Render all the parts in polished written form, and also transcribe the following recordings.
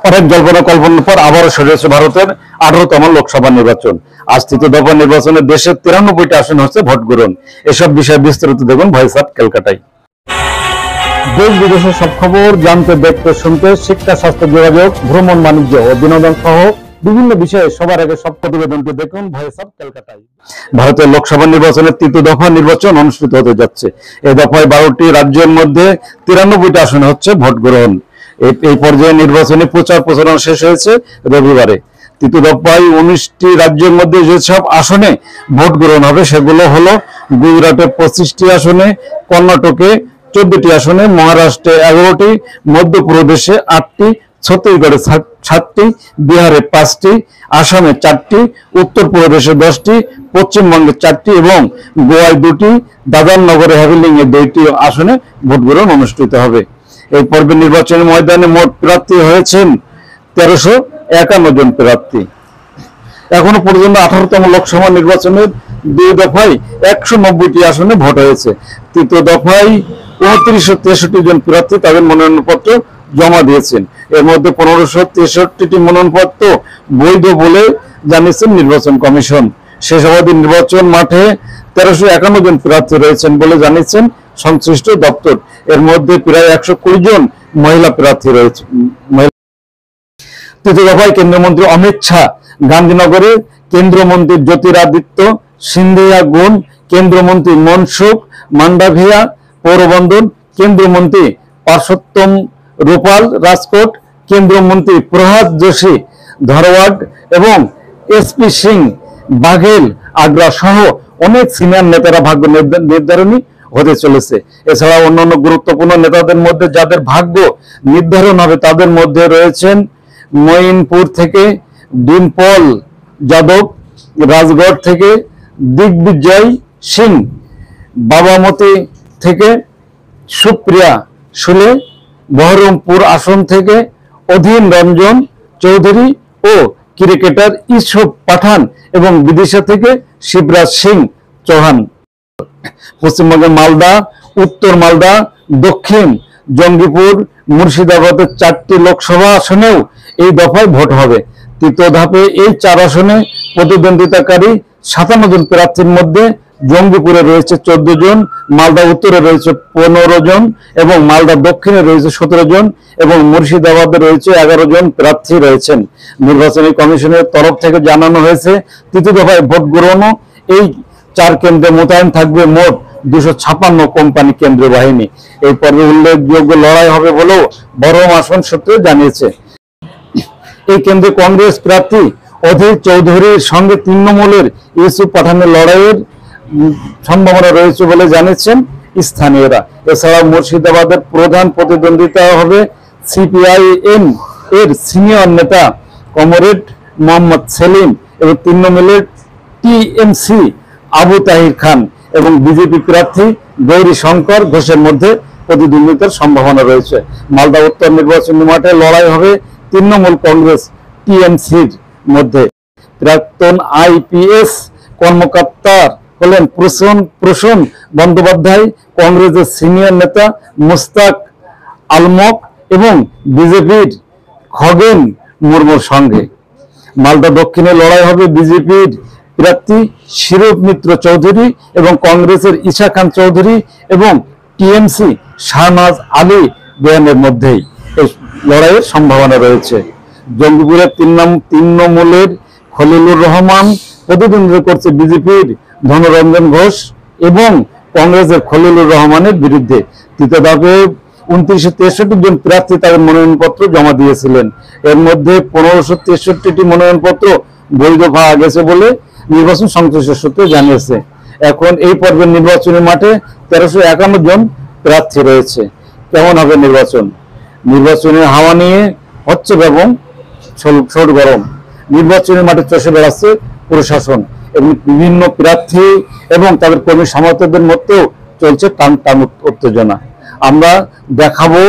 অনেক জল্পনা কল্পনার পর আবারও শুরু হয়েছে ভারতের 18তম লোকসভা নির্বাচন। আজ তৃতীয় দফা নির্বাচনে দেশের 93টি আসন হচ্ছে ভোট গ্রহণ। এসব বিষয়ে বিস্তারিত দেখুন ভয়েস অফ ক্যালকাটায়। দেশ বিদেশের সব খবর জানতে, দেখতে, শুনতে, শিক্ষা, স্বাস্থ্য, যোগাযোগ, ভ্রমণ, বাণিজ্য ও বিনোদন সহ বিভিন্ন বিষয়ে সবার আগে সব প্রতিবেদনটি দেখুন ভয়েস অফ ক্যালকাটায়। ভারতের লোকসভা নির্বাচনের তৃতীয় দফা নির্বাচন অনুষ্ঠিত হতে যাচ্ছে। এই দফায় 12টি রাজ্যের মধ্যে 93টি আসনে হচ্ছে ভোট গ্রহণ। এই পর্যায়ে নির্বাচনী প্রচার প্রচারণা শেষ হয়েছে রবিবারে। তৃতীয় দফায় 19টি রাজ্যের মধ্যে যেসব আসনে ভোট গ্রহণ হবে সেগুলো হলো গুজরাটে 25টি আসনে, কর্ণাটকে 14টি আসনে, মহারাষ্ট্রে 11টি, মধ্যপ্রদেশে 8টি, ছত্তিশগড়ে 7টি, বিহারে 5টি, আসামে 4টি, উত্তরপ্রদেশে 10টি, পশ্চিমবঙ্গে 4টি এবং গোয়ায় 2টি, দাদরনগরে হ্যাভেলিং এ 2টি আসনে ভোট গ্রহণ অনুষ্ঠিত হবে। এই পর্বে নির্বাচনী ময়দানে মোট প্রার্থী হয়েছেন 1351 জন প্রার্থী। এখনো পর্যন্ত 18তম লোকসভা নির্বাচনের দুই দফায় 190টি আসনে ভোট হয়েছে। তৃতীয় দফায় 2963 জন প্রার্থী তাদের মনোনয়নপত্র জমা দিয়েছেন। এর মধ্যে 1563টি মনোনয়নপত্র বৈধ বলে জানিয়েছেন নির্বাচন কমিশন। শেষ অবধি নির্বাচন মাঠে 1351 জন প্রার্থী রয়েছেন বলে জানিয়েছেন সংশ্লিষ্ট দপ্তর। এর মধ্যে প্রায় 120 জন মহিলা প্রার্থী রয়েছে। তৃতীয় দফায় কেন্দ্রীয় মন্ত্রী অমিত শাহ গান্ধীনগরে, কেন্দ্রীয় মন্ত্রী জ্যোতিরাদিত্য সিন্ধিয়া গুণ, কেন্দ্রীয় মন্ত্রী মনসুখ মান্ডাভিয়া পৌরবন্দর, কেন্দ্রীয় মন্ত্রী পার্শ্বত্তম রূপাল রাজকোট, কেন্দ্রীয় মন্ত্রী প্রহ্লাদ যোশী ধারওয়াড এবং এসপি সিং বাঘেল আগ্রা সহ অনেক সিনিয়র নেতারা ভাগ্য নির্ধারণী হতে চলেছে। এছাড়া অন্যান্য গুরুত্বপূর্ণ নেতাদের মধ্যে যাদের ভাগ্য নির্ধারণ হবে তাদের মধ্যে রয়েছেন মঈনপুর থেকে ডিম্পল যাদব, রাজগড় থেকে দিগ্বিজয় সিং, বাবামতি থেকে সুপ্রিয়া সুলে, বহরমপুর আসন থেকে অধীন রঞ্জন চৌধুরী ও ক্রিকেটার ইউসুফ পাঠান এবং বিদিশা থেকে শিবরাজ সিং চৌহান। পশ্চিমবঙ্গের মালদা, উত্তর মালদা, দক্ষিণ জঙ্গিপুর, মুর্শিদাবাদের 4টি লোকসভা আসনেও এই দফায় ভোট হবে। তৃতীয় ধাপে এই 4 আসনে প্রতিদ্বন্দ্বিতাকারী 57 জন প্রার্থীর মধ্যে জঙ্গিপুরে রয়েছে 14 জন, মালদা উত্তরে রয়েছে 15 জন এবং মালদা দক্ষিণে রয়েছে 17 জন এবং মুর্শিদাবাদে রয়েছে 11 জন প্রার্থী রয়েছেন। নির্বাচনী কমিশনের তরফ থেকে জানানো হয়েছে তৃতীয় দফায় ভোট গ্রহণও এই 4 কেন্দ্রে মোতায়েন থাকবে মোট 256 কোম্পানি কেন্দ্রীয় বাহিনী। এই পর্বে উল্লেখযোগ্য লড়াই হবে বলেও বড়ম আসন সূত্রে জানিয়েছে। এই কেন্দ্রে কংগ্রেস প্রার্থী অধীর চৌধুরীর সঙ্গে তৃণমূলের ইউসুফ পাঠানের লড়াইয়ের সম্ভাবনা রয়েছে বলে জানিয়েছেন স্থানীয়রা। এছাড়াও মুর্শিদাবাদের প্রধান প্রতিদ্বন্দ্বিতা হবে সিপিআইএম এর সিনিয়র নেতা কমরেড মোহাম্মদ সেলিম এবং তৃণমূলের টিএমসি আবু তাহির খান এবং বিজেপি প্রার্থী গৌরী শঙ্কর ঘোষের মধ্যে প্রতিদ্বন্দ্বিতার সম্ভাবনা রয়েছে। মালদা উত্তর নির্বাচনী মাঠে লড়াই হবে তৃণমূল কংগ্রেস টিএমসির মধ্যে। প্রাক্তন আইপিএস কর্মকর্তা হলেন প্রসূন বন্দ্যোপাধ্যায়, কংগ্রেসের সিনিয়র নেতা মুস্তাক আলমক এবং বিজেপির খগেন মুর্মুর সঙ্গে। মালদা দক্ষিণে লড়াই হবে বিজেপির প্রার্থী শিরূপ মিত্র চৌধুরী এবং কংগ্রেসের ঈশা খান চৌধুরী এবং টিএমসি শাহনাজ আলী বেয়ানের মধ্যেই এই লড়াইয়ের সম্ভাবনা রয়েছে। জঙ্গিপুরের তৃণমূলের খলিলুর রহমান প্রতিদ্বন্দ্বিতা করছে বিজেপির ধনরঞ্জন ঘোষ এবং কংগ্রেসের খলিলুর রহমানের বিরুদ্ধে। তৃতীয় ধাপে 2963 জন প্রার্থী তাদের মনোনয়নপত্র জমা দিয়েছিলেন। এর মধ্যে 1563টি মনোনয়নপত্র বৈধ পাওয়া গেছে বলে নির্বাচন সংশ্লিষ্ট সূত্রে জানিয়েছে। এখন এই পর্বের নির্বাচনী মাঠে 1351 জন প্রার্থী রয়েছে। কেমন হবে নির্বাচন? নির্বাচনের হাওয়া নিয়ে হচ্ছে ব্যাপক সরগরম। নির্বাচনের মাঠে চষে বেড়াচ্ছে প্রশাসন এবং বিভিন্ন প্রার্থী এবং তাদের কর্মী সমর্থকদের মধ্যেও চলছে টান উত্তেজনা। আমরা দেখাবো,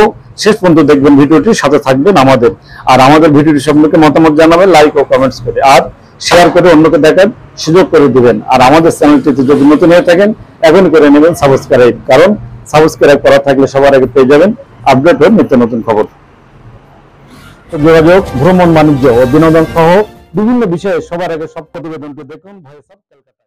শেষ পর্যন্ত দেখবেন ভিডিওটি, সাথে থাকবেন আমাদের। আর আমাদের ভিডিওটি সম্পর্কে মতামত জানাবেন লাইক ও কমেন্টস করে, আর শেয়ার করে অন্যকে দেখার সুযোগ করে দিবেন। আর আমাদের চ্যানেলটিতে যদি নতুন হয়ে থাকেন এখন করে নেবেন সাবস্ক্রাইব, কারণ সাবস্ক্রাইব করা থাকলে সবার আগে পেয়ে যাবেন আপডেট হয়ে নিত্য নতুন খবর। যোগাযোগ, ভ্রমণ বাণিজ্য ও বিনোদন সহ বিভিন্ন বিষয়ে সবার আগে সব প্রতিবেদনটি দেখুন ভয়েস অফ ক্যালকাটা।